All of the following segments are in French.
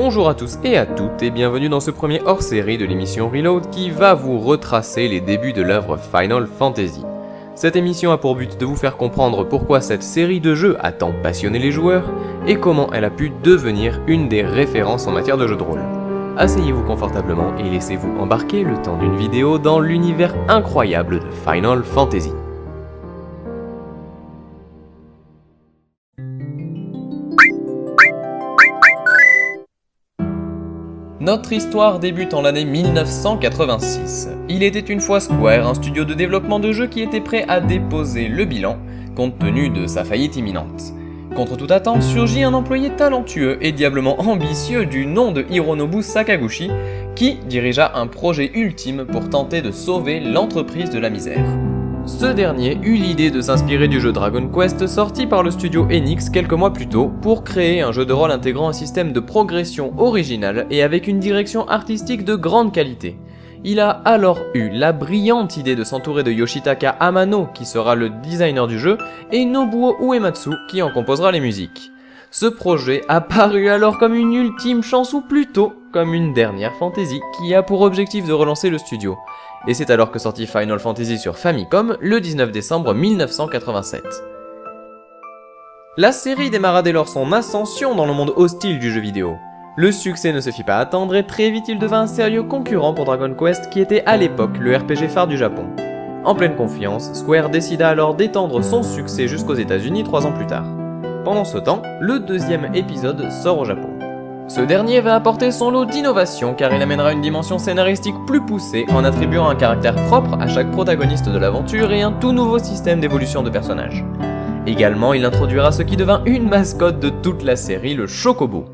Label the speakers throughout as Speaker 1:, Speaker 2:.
Speaker 1: Bonjour à tous et à toutes et bienvenue dans ce premier hors-série de l'émission Reload qui va vous retracer les débuts de l'œuvre Final Fantasy. Cette émission a pour but de vous faire comprendre pourquoi cette série de jeux a tant passionné les joueurs et comment elle a pu devenir une des références en matière de jeux de rôle. Asseyez-vous confortablement et laissez-vous embarquer le temps d'une vidéo dans l'univers incroyable de Final Fantasy. Notre histoire débute en l'année 1986. Il était une fois Square, un studio de développement de jeux qui était prêt à déposer le bilan, compte tenu de sa faillite imminente. Contre toute attente, surgit un employé talentueux et diablement ambitieux du nom de Hironobu Sakaguchi, qui dirigea un projet ultime pour tenter de sauver l'entreprise de la misère. Ce dernier eut l'idée de s'inspirer du jeu Dragon Quest sorti par le studio Enix quelques mois plus tôt pour créer un jeu de rôle intégrant un système de progression original et avec une direction artistique de grande qualité. Il a alors eu la brillante idée de s'entourer de Yoshitaka Amano qui sera le designer du jeu et Nobuo Uematsu qui en composera les musiques. Ce projet a paru alors comme une ultime chance ou plutôt comme une dernière fantaisie qui a pour objectif de relancer le studio. Et c'est alors que sortit Final Fantasy sur Famicom le 19 décembre 1987. La série démarra dès lors son ascension dans le monde hostile du jeu vidéo. Le succès ne se fit pas attendre et très vite il devint un sérieux concurrent pour Dragon Quest qui était à l'époque le RPG phare du Japon. En pleine confiance, Square décida alors d'étendre son succès jusqu'aux États-Unis 3 ans plus tard. Pendant ce temps, le deuxième épisode sort au Japon. Ce dernier va apporter son lot d'innovation car il amènera une dimension scénaristique plus poussée en attribuant un caractère propre à chaque protagoniste de l'aventure et un tout nouveau système d'évolution de personnages. Également, il introduira ce qui devint une mascotte de toute la série, le Chocobo.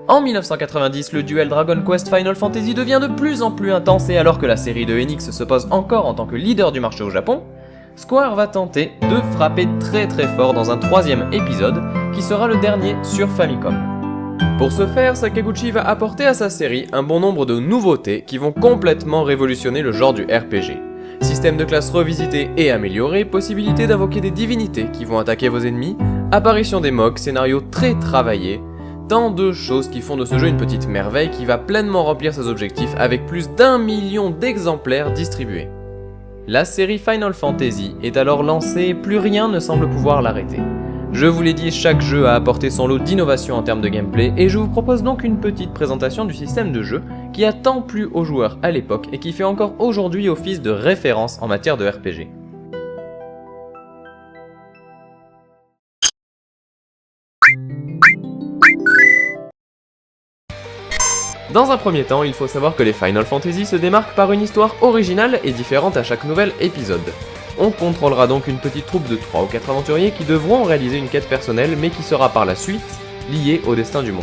Speaker 1: En 1990, le duel Dragon Quest Final Fantasy devient de plus en plus intense et alors que la série de Enix se pose encore en tant que leader du marché au Japon, Square va tenter de frapper très fort dans un troisième épisode qui sera le dernier sur Famicom. Pour ce faire, Sakaguchi va apporter à sa série un bon nombre de nouveautés qui vont complètement révolutionner le genre du RPG. Système de classe revisité et amélioré, possibilité d'invoquer des divinités qui vont attaquer vos ennemis, apparition des MOG, scénario très travaillé, tant de choses qui font de ce jeu une petite merveille qui va pleinement remplir ses objectifs avec plus d'1 million d'exemplaires distribués. La série Final Fantasy est alors lancée et plus rien ne semble pouvoir l'arrêter. Je vous l'ai dit, chaque jeu a apporté son lot d'innovation en termes de gameplay et je vous propose donc une petite présentation du système de jeu qui a tant plu aux joueurs à l'époque et qui fait encore aujourd'hui office de référence en matière de RPG. Dans un premier temps, il faut savoir que les Final Fantasy se démarquent par une histoire originale et différente à chaque nouvel épisode. On contrôlera donc une petite troupe de 3 ou 4 aventuriers qui devront réaliser une quête personnelle mais qui sera par la suite liée au destin du monde.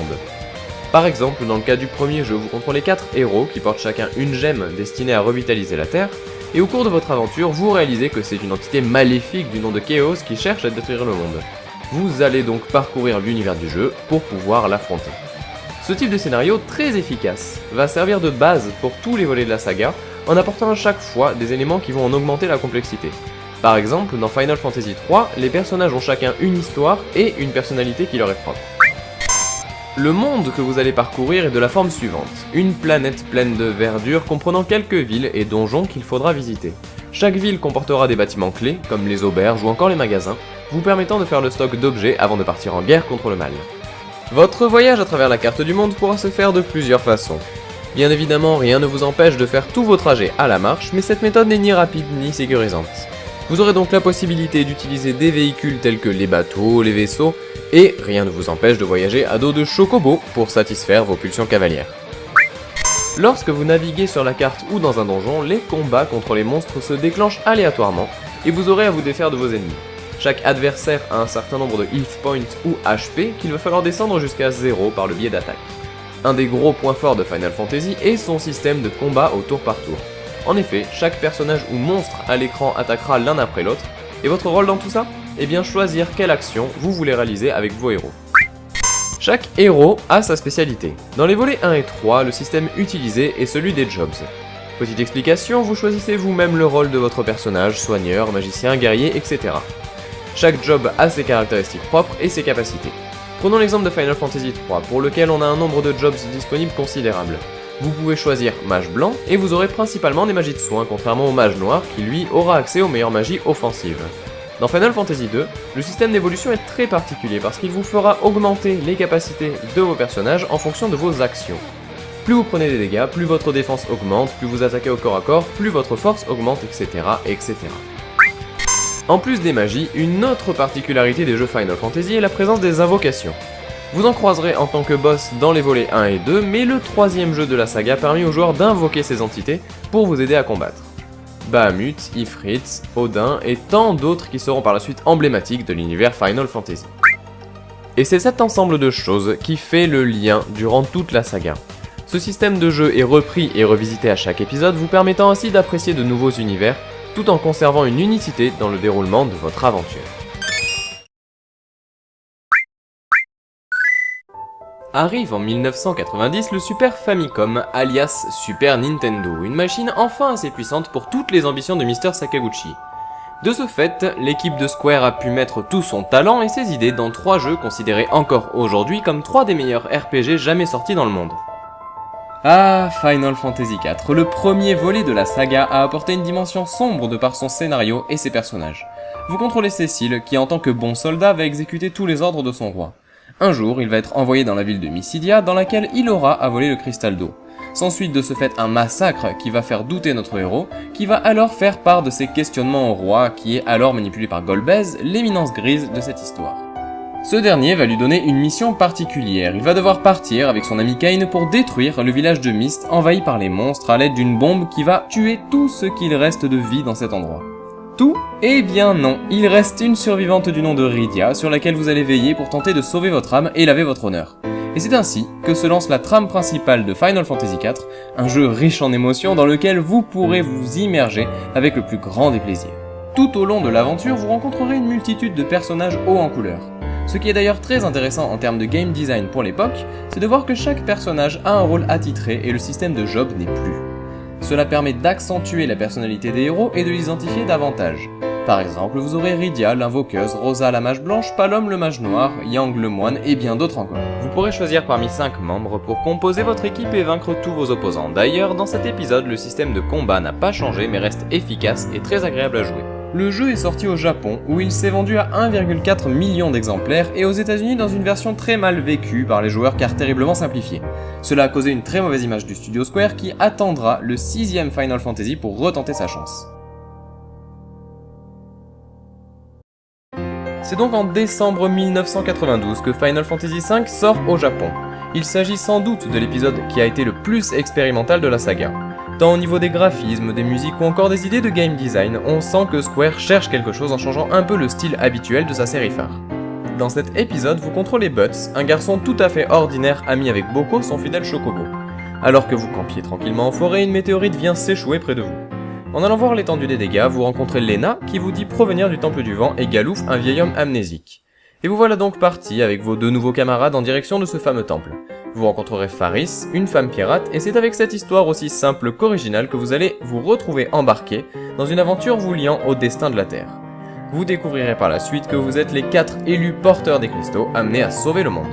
Speaker 1: Par exemple, dans le cas du premier jeu, vous contrôlez 4 héros qui portent chacun une gemme destinée à revitaliser la Terre, et au cours de votre aventure, vous réalisez que c'est une entité maléfique du nom de Chaos qui cherche à détruire le monde. Vous allez donc parcourir l'univers du jeu pour pouvoir l'affronter. Ce type de scénario très efficace va servir de base pour tous les volets de la saga en apportant à chaque fois des éléments qui vont en augmenter la complexité. Par exemple, dans Final Fantasy III, les personnages ont chacun une histoire et une personnalité qui leur est propre. Le monde que vous allez parcourir est de la forme suivante, une planète pleine de verdure comprenant quelques villes et donjons qu'il faudra visiter. Chaque ville comportera des bâtiments clés, comme les auberges ou encore les magasins, vous permettant de faire le stock d'objets avant de partir en guerre contre le mal. Votre voyage à travers la carte du monde pourra se faire de plusieurs façons. Bien évidemment, rien ne vous empêche de faire tous vos trajets à la marche, mais cette méthode n'est ni rapide ni sécurisante. Vous aurez donc la possibilité d'utiliser des véhicules tels que les bateaux, les vaisseaux, et rien ne vous empêche de voyager à dos de chocobo pour satisfaire vos pulsions cavalières. Lorsque vous naviguez sur la carte ou dans un donjon, les combats contre les monstres se déclenchent aléatoirement, et vous aurez à vous défaire de vos ennemis. Chaque adversaire a un certain nombre de health points ou HP qu'il va falloir descendre jusqu'à 0 par le biais d'attaques. Un des gros points forts de Final Fantasy est son système de combat au tour par tour. En effet, chaque personnage ou monstre à l'écran attaquera l'un après l'autre, et votre rôle dans tout ça ? Eh bien choisir quelle action vous voulez réaliser avec vos héros. Chaque héros a sa spécialité. Dans les volets 1 et 3, le système utilisé est celui des jobs. Petite explication, vous choisissez vous-même le rôle de votre personnage, soigneur, magicien, guerrier, etc. Chaque job a ses caractéristiques propres et ses capacités. Prenons l'exemple de Final Fantasy III, pour lequel on a un nombre de jobs disponibles considérable. Vous pouvez choisir mage blanc, et vous aurez principalement des magies de soins, contrairement au mage noir, qui lui aura accès aux meilleures magies offensives. Dans Final Fantasy II, le système d'évolution est très particulier parce qu'il vous fera augmenter les capacités de vos personnages en fonction de vos actions. Plus vous prenez des dégâts, plus votre défense augmente, plus vous attaquez au corps à corps, plus votre force augmente, etc. etc. En plus des magies, une autre particularité des jeux Final Fantasy est la présence des invocations. Vous en croiserez en tant que boss dans les volets 1 et 2, mais le troisième jeu de la saga permet aux joueurs d'invoquer ces entités pour vous aider à combattre. Bahamut, Ifrit, Odin et tant d'autres qui seront par la suite emblématiques de l'univers Final Fantasy. Et c'est cet ensemble de choses qui fait le lien durant toute la saga. Ce système de jeu est repris et revisité à chaque épisode, vous permettant ainsi d'apprécier de nouveaux univers, tout en conservant une unicité dans le déroulement de votre aventure. Arrive en 1990 le Super Famicom, alias Super Nintendo, une machine enfin assez puissante pour toutes les ambitions de Mr. Sakaguchi. De ce fait, l'équipe de Square a pu mettre tout son talent et ses idées dans 3 jeux considérés encore aujourd'hui comme 3 des meilleurs RPG jamais sortis dans le monde. Ah, Final Fantasy IV, le premier volet de la saga, a apporté une dimension sombre de par son scénario et ses personnages. Vous contrôlez Cécile, qui en tant que bon soldat va exécuter tous les ordres de son roi. Un jour, il va être envoyé dans la ville de Mysidia, dans laquelle il aura à voler le cristal d'eau. S'ensuit de ce fait un massacre qui va faire douter notre héros, qui va alors faire part de ses questionnements au roi, qui est alors manipulé par Golbez, l'éminence grise de cette histoire. Ce dernier va lui donner une mission particulière, il va devoir partir avec son ami Kain pour détruire le village de Myst envahi par les monstres à l'aide d'une bombe qui va tuer tout ce qu'il reste de vie dans cet endroit. Tout ? Eh bien non, il reste une survivante du nom de Rydia sur laquelle vous allez veiller pour tenter de sauver votre âme et laver votre honneur. Et c'est ainsi que se lance la trame principale de Final Fantasy IV, un jeu riche en émotions dans lequel vous pourrez vous immerger avec le plus grand des plaisirs. Tout au long de l'aventure, vous rencontrerez une multitude de personnages hauts en couleur. Ce qui est d'ailleurs très intéressant en termes de game design pour l'époque, c'est de voir que chaque personnage a un rôle attitré et le système de job n'est plus. Cela permet d'accentuer la personnalité des héros et de les identifier davantage. Par exemple, vous aurez Rydia, l'invoqueuse, Rosa la mage blanche, Palom le mage noir, Yang le moine et bien d'autres encore. Vous pourrez choisir parmi 5 membres pour composer votre équipe et vaincre tous vos opposants. D'ailleurs, dans cet épisode, le système de combat n'a pas changé mais reste efficace et très agréable à jouer. Le jeu est sorti au Japon, où il s'est vendu à 1,4 million d'exemplaires, et aux États-Unis dans une version très mal vécue par les joueurs car terriblement simplifiée. Cela a causé une très mauvaise image du studio Square qui attendra le 6ème Final Fantasy pour retenter sa chance. C'est donc en décembre 1992 que Final Fantasy V sort au Japon. Il s'agit sans doute de l'épisode qui a été le plus expérimental de la saga. Tant au niveau des graphismes, des musiques ou encore des idées de game design, on sent que Square cherche quelque chose en changeant un peu le style habituel de sa série phare. Dans cet épisode, vous contrôlez Butz, un garçon tout à fait ordinaire ami avec Boko, son fidèle chocobo. Alors que vous campiez tranquillement en forêt, une météorite vient s'échouer près de vous. En allant voir l'étendue des dégâts, vous rencontrez Lena qui vous dit provenir du Temple du Vent et Galouf, un vieil homme amnésique. Et vous voilà donc parti avec vos 2 nouveaux camarades en direction de ce fameux temple. Vous rencontrerez Faris, une femme pirate, et c'est avec cette histoire aussi simple qu'originale que vous allez vous retrouver embarqué dans une aventure vous liant au destin de la Terre. Vous découvrirez par la suite que vous êtes les 4 élus porteurs des cristaux amenés à sauver le monde.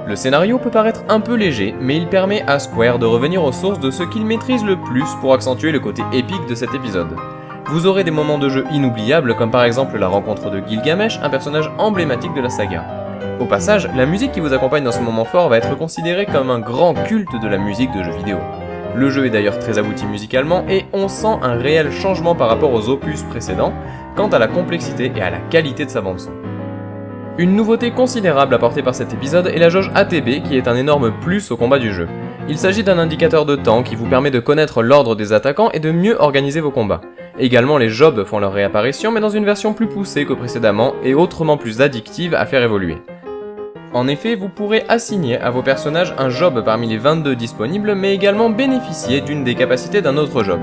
Speaker 1: Le scénario peut paraître un peu léger, mais il permet à Square de revenir aux sources de ce qu'il maîtrise le plus pour accentuer le côté épique de cet épisode. Vous aurez des moments de jeu inoubliables comme par exemple la rencontre de Gilgamesh, un personnage emblématique de la saga. Au passage, la musique qui vous accompagne dans ce moment fort va être considérée comme un grand culte de la musique de jeux vidéo. Le jeu est d'ailleurs très abouti musicalement et on sent un réel changement par rapport aux opus précédents quant à la complexité et à la qualité de sa bande-son. Une nouveauté considérable apportée par cet épisode est la jauge ATB qui est un énorme plus au combat du jeu. Il s'agit d'un indicateur de temps qui vous permet de connaître l'ordre des attaquants et de mieux organiser vos combats. Également les jobs font leur réapparition mais dans une version plus poussée que précédemment et autrement plus addictive à faire évoluer. En effet, vous pourrez assigner à vos personnages un job parmi les 22 disponibles mais également bénéficier d'une des capacités d'un autre job.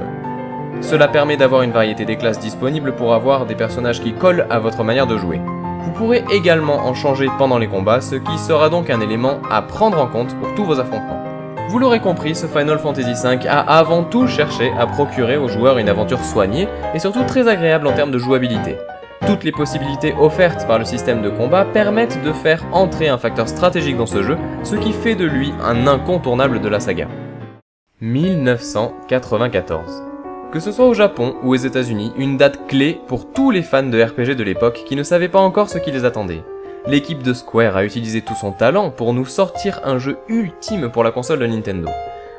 Speaker 1: Cela permet d'avoir une variété des classes disponibles pour avoir des personnages qui collent à votre manière de jouer. Vous pourrez également en changer pendant les combats, ce qui sera donc un élément à prendre en compte pour tous vos affrontements. Vous l'aurez compris, ce Final Fantasy V a avant tout cherché à procurer aux joueurs une aventure soignée et surtout très agréable en termes de jouabilité. Toutes les possibilités offertes par le système de combat permettent de faire entrer un facteur stratégique dans ce jeu, ce qui fait de lui un incontournable de la saga. 1994. Que ce soit au Japon ou aux États-Unis, une date clé pour tous les fans de RPG de l'époque qui ne savaient pas encore ce qui les attendait. L'équipe de Square a utilisé tout son talent pour nous sortir un jeu ultime pour la console de Nintendo.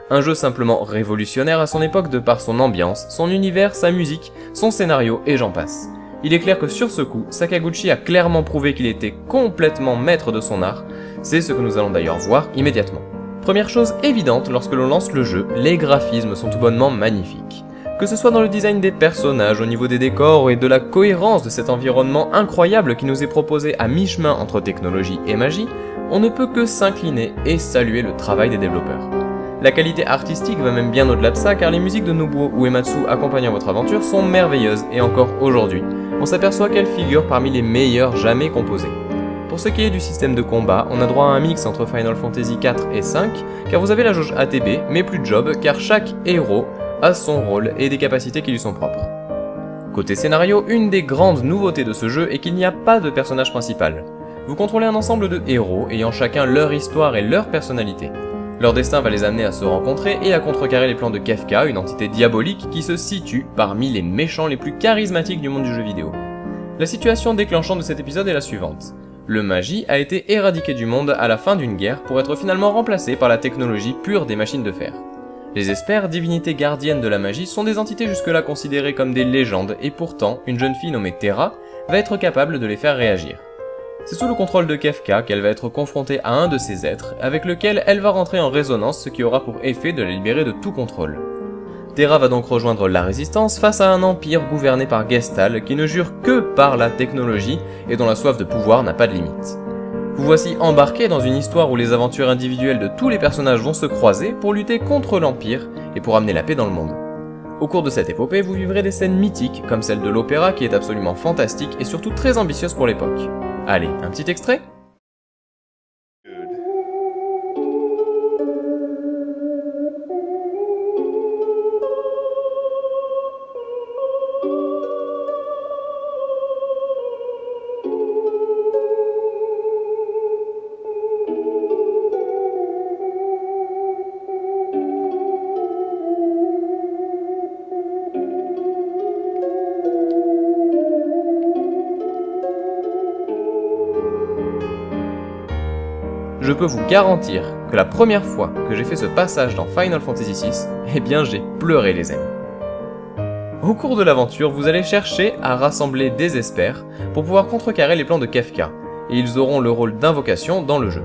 Speaker 1: Un jeu simplement révolutionnaire à son époque de par son ambiance, son univers, sa musique, son scénario et j'en passe. Il est clair que sur ce coup, Sakaguchi a clairement prouvé qu'il était complètement maître de son art, c'est ce que nous allons d'ailleurs voir immédiatement. Première chose évidente lorsque l'on lance le jeu, les graphismes sont tout bonnement magnifiques. Que ce soit dans le design des personnages, au niveau des décors et de la cohérence de cet environnement incroyable qui nous est proposé à mi-chemin entre technologie et magie, on ne peut que s'incliner et saluer le travail des développeurs. La qualité artistique va même bien au-delà de ça car les musiques de Nobuo Uematsu accompagnant votre aventure sont merveilleuses et encore aujourd'hui, on s'aperçoit qu'elles figurent parmi les meilleures jamais composées. Pour ce qui est du système de combat, on a droit à un mix entre Final Fantasy 4 et 5 car vous avez la jauge ATB mais plus de job car chaque héros a son rôle et des capacités qui lui sont propres. Côté scénario, une des grandes nouveautés de ce jeu est qu'il n'y a pas de personnage principal. Vous contrôlez un ensemble de héros ayant chacun leur histoire et leur personnalité. Leur destin va les amener à se rencontrer et à contrecarrer les plans de Kefka, une entité diabolique qui se situe parmi les méchants les plus charismatiques du monde du jeu vidéo. La situation déclenchante de cet épisode est la suivante. Le magie a été éradiqué du monde à la fin d'une guerre pour être finalement remplacé par la technologie pure des machines de fer. Les Espers, divinités gardiennes de la magie, sont des entités jusque-là considérées comme des légendes et pourtant, une jeune fille nommée Terra va être capable de les faire réagir. C'est sous le contrôle de Kefka qu'elle va être confrontée à un de ces êtres, avec lequel elle va rentrer en résonance, ce qui aura pour effet de la libérer de tout contrôle. Terra va donc rejoindre la résistance face à un empire gouverné par Gestahl qui ne jure que par la technologie et dont la soif de pouvoir n'a pas de limite. Vous voici embarqué dans une histoire où les aventures individuelles de tous les personnages vont se croiser pour lutter contre l'Empire et pour amener la paix dans le monde. Au cours de cette épopée, vous vivrez des scènes mythiques comme celle de l'opéra qui est absolument fantastique et surtout très ambitieuse pour l'époque. Allez, un petit extrait ? Je peux vous garantir que la première fois que j'ai fait ce passage dans Final Fantasy VI, eh bien j'ai pleuré les amis. Au cours de l'aventure, vous allez chercher à rassembler des Espers pour pouvoir contrecarrer les plans de Kefka, et ils auront le rôle d'invocation dans le jeu.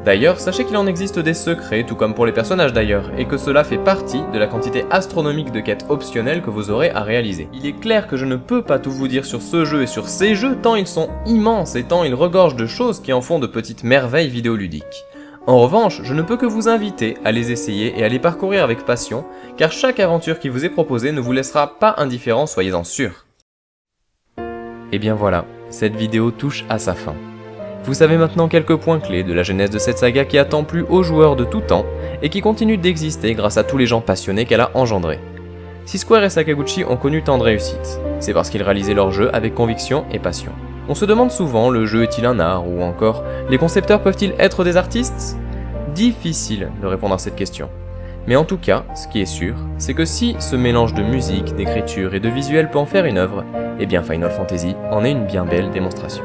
Speaker 1: D'ailleurs, sachez qu'il en existe des secrets, tout comme pour les personnages d'ailleurs, et que cela fait partie de la quantité astronomique de quêtes optionnelles que vous aurez à réaliser. Il est clair que je ne peux pas tout vous dire sur ce jeu et sur ces jeux, tant ils sont immenses et tant ils regorgent de choses qui en font de petites merveilles vidéoludiques. En revanche, je ne peux que vous inviter à les essayer et à les parcourir avec passion, car chaque aventure qui vous est proposée ne vous laissera pas indifférent, soyez-en sûrs. Et bien voilà, cette vidéo touche à sa fin. Vous savez maintenant quelques points clés de la genèse de cette saga qui a tant plu aux joueurs de tout temps et qui continue d'exister grâce à tous les gens passionnés qu'elle a engendrés. Si Square et Sakaguchi ont connu tant de réussite, c'est parce qu'ils réalisaient leur jeu avec conviction et passion. On se demande souvent, le jeu est-il un art ou encore, les concepteurs peuvent-ils être des artistes ? Difficile de répondre à cette question. Mais en tout cas, ce qui est sûr, c'est que si ce mélange de musique, d'écriture et de visuel peut en faire une œuvre, eh bien Final Fantasy en est une bien belle démonstration.